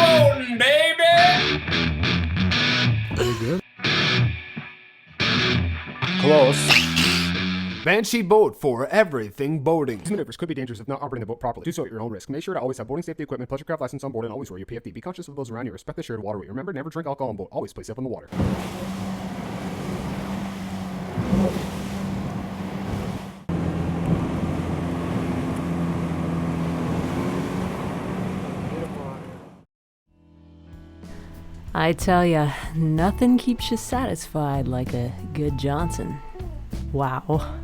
boating, baby! Very good. Close. Bansheeboat for everything boating. These maneuvers could be dangerous if not operating the boat properly. Do so at your own risk. Make sure to always have boating safety equipment, pleasure craft license on board, and always wear your PFD. Be conscious of those around you. Respect the shared waterway. Remember, never drink alcohol on boat. Always play safe on the water. I tell ya, nothing keeps you satisfied like a good Johnson. Wow.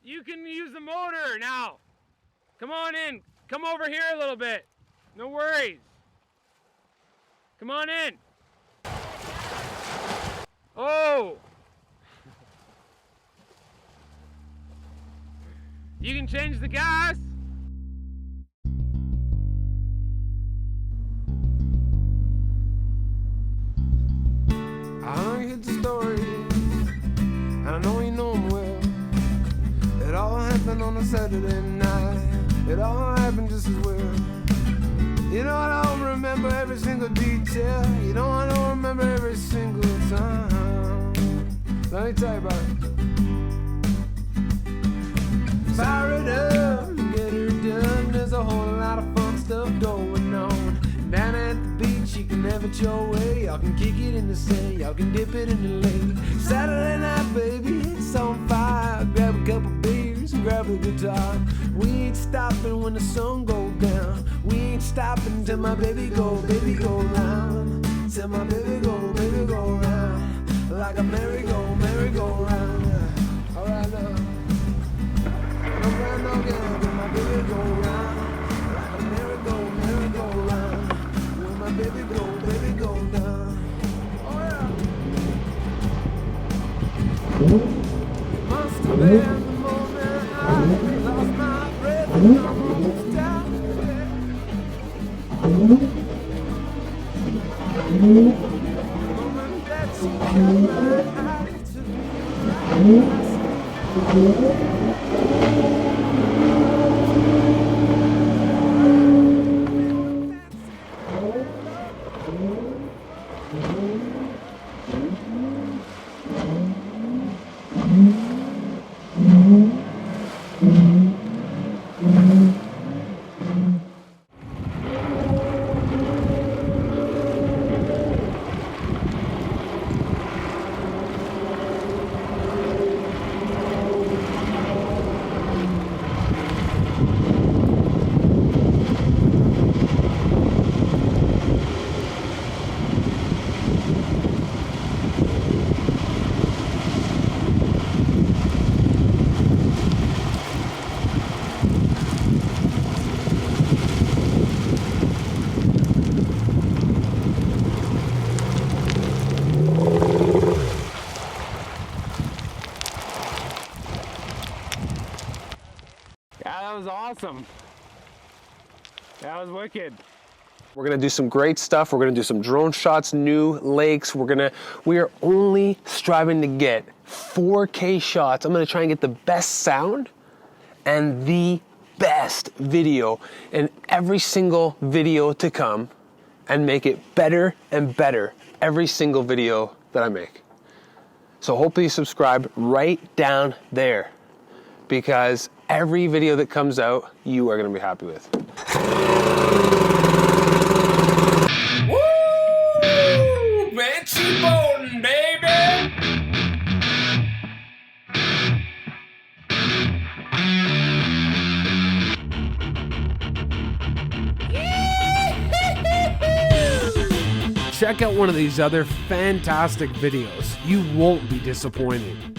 You can use the motor now. Come on in. Come over here a little bit. No worries. Come on in. Oh. You can change the gas. I heard the story, and I know you know them well. It all happened on a Saturday night. It all happened just as well. You know I don't remember every single detail. You know I don't remember every single time. Let me tell you about it. Fire it up, get her done. There's a whole lot of fun stuff going on. Down at the beach, you can have it your way. Y'all can kick it in the sand, y'all can dip it in the lake. Saturday night, baby, it's on fire. Grab a couple beers and grab a guitar. We ain't stopping when the sun goes down. We ain't stopping till my baby go round. Till my baby go round. Like a merry-go-round. Alright now. No, till my baby go round. awesome. That was wicked. We're gonna do some great stuff. We're gonna do some drone shots, new lakes. We are only striving to get 4K shots. I'm gonna try and get the best sound and the best video in every single video to come and make it better and better every single video that I make. So hopefully you subscribe right down there, because every video that comes out, you are gonna be happy with. Woo! Bansheeboating, baby! Check out one of these other fantastic videos. You won't be disappointed.